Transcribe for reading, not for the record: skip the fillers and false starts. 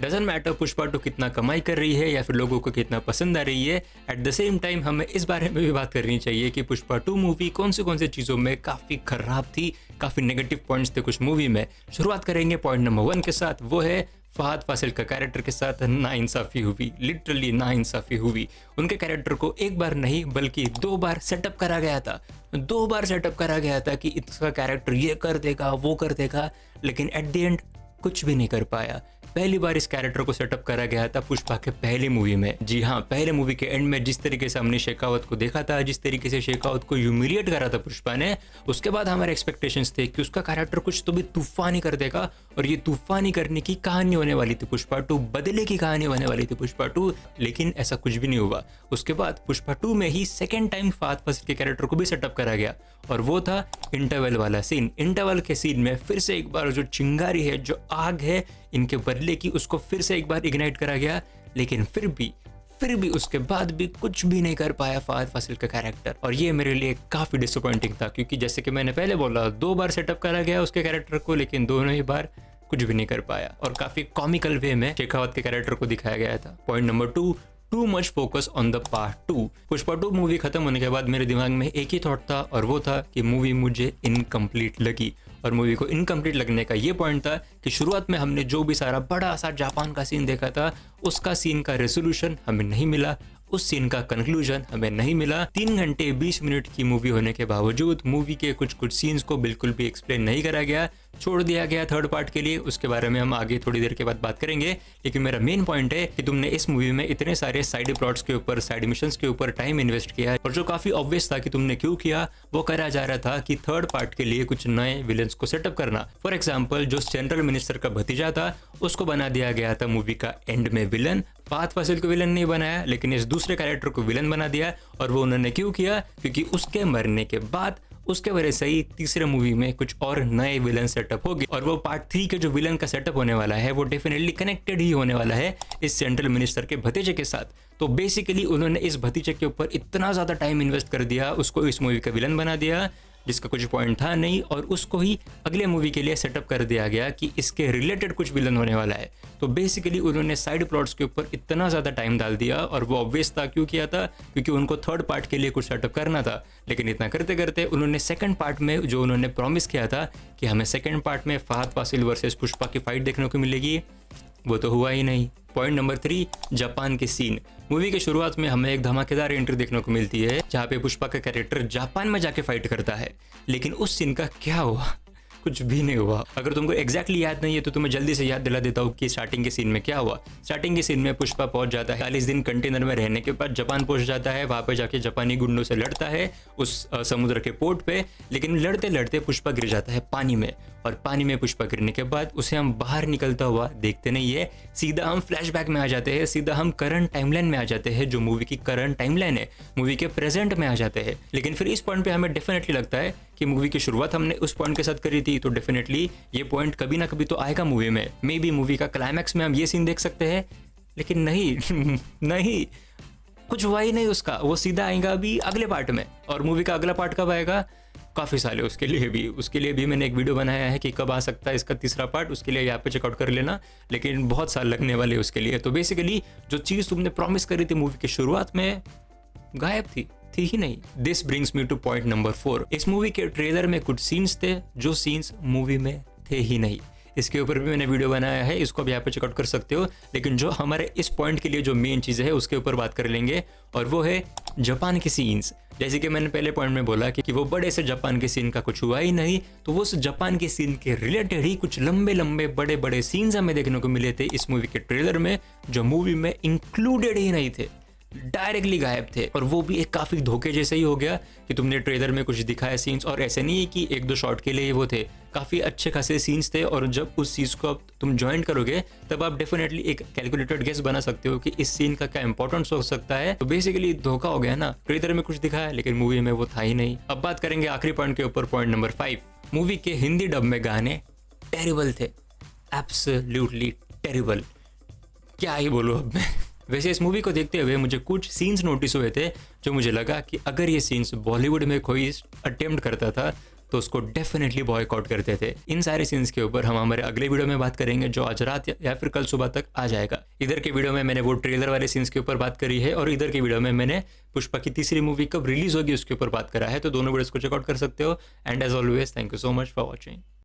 Doesn't matter Pushpa 2 कितना कमाई कर रही है या फिर लोगों को कितना पसंद आ रही है, एट द सेम टाइम हमें इस बारे में भी बात करनी चाहिए कि पुष्पा 2 मूवी कौन सी चीज़ों में काफ़ी खराब थी, काफ़ी नेगेटिव पॉइंट्स थे कुछ मूवी में। शुरुआत करेंगे पॉइंट नंबर 1 के साथ, वो है फहद फासिल का कैरेक्टर के साथ नाइंसाफ़ी हुई, लिटरली नाइंसाफ़ी हुई। उनके कैरेक्टर को एक बार नहीं बल्कि 2 बार सेटअप करा गया था, 2 बार सेटअप करा गया था कि इसका कैरेक्टर ये कर देगा वो कर देगा, लेकिन एट द एंड कुछ भी नहीं कर पाया। पहली बार इस कैरेक्टर को सेटअप करा गया था पुष्पा के पहले मूवी में। जी हाँ, पहले मूवी के एंड में जिस तरीके से हमने शेखावत को देखा था, जिस तरीके से शेखावत को ह्यूमिलिएट करा था पुष्पा ने, उसके बाद हमारे एक्सपेक्टेशंस थे कि उसका कैरेक्टर कुछ तो भी तूफानी कर देगा और ये तूफानी करने की कहानी होने वाली थी पुष्पा 2, बदले की कहानी होने वाली थी पुष्पा 2, लेकिन ऐसा कुछ भी नहीं हुआ। उसके बाद पुष्पा 2 में ही सेकेंड टाइम फहद फासिल के कैरेक्टर को भी सेटअप करा गया और वो था इंटरवल वाला सीन। इंटरवल के सीन में फिर से एक बार जो चिंगारी है, जो आग है इनके बदले की, उसको फिर से एक बार इग्नाइट करा गया, लेकिन फिर भी उसके बाद भी कुछ भी नहीं कर पाया फहद फासिल का कैरेक्टर। और ये मेरे लिए काफ़ी डिसअपॉइंटिंग था, क्योंकि जैसे कि मैंने पहले बोला 2 बार सेटअप करा गया उसके कैरेक्टर को, लेकिन दोनों ही बार कुछ भी नहीं कर पाया और काफ़ी कॉमिकल वे में शेखावत के कैरेक्टर को दिखाया गया था। Point number 2, too much focus on the part 2। Pushpa 2 movie खत्म होने के बाद मेरे दिमाग में एक ही थॉट था और वो था कि मूवी मुझे इनकम्प्लीट लगी। और मूवी को इनकम्प्लीट लगने का ये पॉइंट था कि शुरुआत में हमने जो भी सारा बड़ा सा जापान का सीन देखा था, उसका सीन का रेजोल्यूशन हमें नहीं मिला, उस सीन का कंक्लूजन हमें नहीं मिला। 3 घंटे 20 मिनट की मूवी होने के बावजूद मूवी के कुछ सीन्स को बिल्कुल भी एक्सप्लेन नहीं करा गया, छोड़ दिया गया थर्ड पार्ट के लिए। उसके बारे में हम आगे थोड़ी देर के बाद बात करेंगे, लेकिन मेरा मेन पॉइंट है कि तुमने इस मूवी में इतने सारे साइड प्लॉट्स के ऊपर, साइड मिशंस के ऊपर टाइम इन्वेस्ट किया और जो काफी ऑब्वियस था कि तुमने क्यों किया, वो करा जा रहा था कि थर्ड पार्ट के लिए कुछ नए विलन्स को सेटअप करना। फॉर एग्जाम्पल, जो सेंट्रल मिनिस्टर का भतीजा था उसको बना दिया गया था मूवी का एंड में विलन। फहद फासिल को विलन नहीं बनाया, लेकिन इस दूसरे कैरेक्टर को विलन बना दिया। और वो उन्होंने क्यों किया? क्योंकि उसके मरने के बाद उसके वजह से ही तीसरे मूवी में कुछ और नए विलन सेटअप होगी और वो पार्ट 3 के जो विलन का सेटअप होने वाला है वो डेफिनेटली कनेक्टेड ही होने वाला है इस सेंट्रल मिनिस्टर के भतीजे के साथ। तो बेसिकली उन्होंने इस भतीजे के ऊपर इतना ज़्यादा टाइम इन्वेस्ट कर दिया, उसको इस मूवी का विलन बना दिया जिसका कुछ पॉइंट था नहीं, और उसको ही अगले मूवी के लिए सेटअप कर दिया गया कि इसके रिलेटेड कुछ विलन होने वाला है। तो बेसिकली उन्होंने साइड प्लॉट्स के ऊपर इतना ज़्यादा टाइम डाल दिया और वो ऑब्वियस था क्यों किया था, क्योंकि उनको थर्ड पार्ट के लिए कुछ सेटअप करना था। लेकिन इतना करते करते उन्होंने सेकंड पार्ट में जो उन्होंने प्रॉमिस किया था कि हमें सेकंड पार्ट में फहद फासिल वर्सेस पुष्पा की फाइट देखने को मिलेगी, वो तो हुआ ही नहीं। पॉइंट नंबर 3, जापान के सीन। मूवी के शुरुआत में हमें एक धमाकेदार एंट्री देखने को मिलती है जहाँ पे पुष्पा का कैरेक्टर जापान में जाके फाइट करता है, लेकिन उस सीन का क्या हुआ? कुछ भी नहीं हुआ। अगर तुमको एग्जैक्टली याद नहीं है तो तुम्हें जल्दी से याद दिला देता हूँ कि स्टार्टिंग के सीन में क्या हुआ। स्टार्टिंग के सीन में पुष्पा पहुंच जाता है, 40 दिन कंटेनर में रहने के बाद जापान पहुंच जाता है, वहाँ पे जाके जापानी गुंडों से लड़ता है उस समुद्र के पोर्ट पे। लेकिन लड़ते लड़ते पुष्पा गिर जाता है पानी में, और पानी में पुष्पा गिरने के बाद उसे हम बाहर निकलता हुआ देखते नहीं है, सीधा हम फ्लैशबैक में आ जाते हैं, सीधा हम करंट टाइमलाइन में आ जाते हैं, जो मूवी की करंट टाइमलाइन है, मूवी के प्रेजेंट में आ जाते हैं। लेकिन फिर इस पॉइंट पे हमें डेफिनेटली लगता है कि मूवी की शुरुआत हमने उस पॉइंट के साथ करी थी, तो डेफिनेटली ये पॉइंट कभी ना कभी तो आएगा मूवी में। मे बी मूवी का क्लाइमैक्स में हम ये सीन देख सकते हैं, लेकिन नहीं नहीं, कुछ हुआ ही नहीं उसका। वो सीधा आएगा अभी अगले पार्ट में, और मूवी का अगला पार्ट कब आएगा? काफ़ी साल है उसके लिए भी मैंने एक वीडियो बनाया है कि कब आ सकता है इसका तीसरा पार्ट, उसके लिए यहाँ पे चेकआउट कर लेना, लेकिन बहुत साल लगने वाले उसके लिए। तो बेसिकली जो चीज़ तुमने प्रॉमिस करी थी मूवी की शुरुआत में, गायब थी ही नहीं। This brings me two point number 4। इस मूवी के ट्रेलर में कुछ सीन्स थे जो सीन्स मूवी में थे ही नहीं। इसके ऊपर भी मैंने वीडियो बनाया है, इसको भी यहाँ पे चेकआउट कर सकते हो। लेकिन जो हमारे इस पॉइंट के लिए जो मेन चीज़ है उसके ऊपर बात कर लेंगे, और वो है जापान के सीन्स। जैसे कि मैंने पहले पॉइंट में बोला कि वो बड़े से जापान के सीन का कुछ हुआ ही नहीं, तो वो उस जापान के सीन के रिलेटेड ही कुछ लंबे बड़े बड़े सीन्स हमें देखने को मिले थे इस मूवी के ट्रेलर में, जो मूवी में इंक्लूडेड ही नहीं थे, डायरेक्टली गायब थे। और वो भी एक काफ़ी धोखे जैसे ही हो गया कि तुमने ट्रेलर में कुछ दिखाया सीन्स, और ऐसे नहीं है कि 1-2 शॉट के लिए वो थे, काफ़ी अच्छे खासे सीन्स थे। और जब उस चीज़ को तुम ज्वाइन करोगे तब आप डेफिनेटली एक कैलकुलेटेड गेस बना सकते हो कि इस सीन का क्या इंपॉर्टेंस हो सकता है। तो बेसिकली धोखा हो गया ना, ट्रेलर में कुछ दिखाया लेकिन मूवी में वो था ही नहीं। अब बात करेंगे आखिरी पॉइंट के ऊपर, पॉइंट नंबर 5। मूवी के हिंदी डब में गाने टेरिबल थे, एब्सोल्युटली टेरिबल। क्या ही बोलूँ अब मैं। वैसे इस मूवी को देखते हुए मुझे कुछ सीन्स नोटिस हुए थे जो मुझे लगा कि अगर ये सीन्स बॉलीवुड में कोई अटेम्प्ट करता था तो उसको डेफिनेटली बॉयकॉट करते थे। इन सारे सीन्स के ऊपर हम हमारे अगले वीडियो में बात करेंगे, जो आज रात या फिर कल सुबह तक आ जाएगा। इधर के वीडियो में मैंने वो ट्रेलर वाले सीन्स के ऊपर बात करी है, और इधर के वीडियो में मैंने पुष्पा की तीसरी मूवी कब रिलीज होगी उसके ऊपर बात करा है। तो दोनों वीडियोस को चेकआउट कर सकते हो। And as always, thank you so much for watching.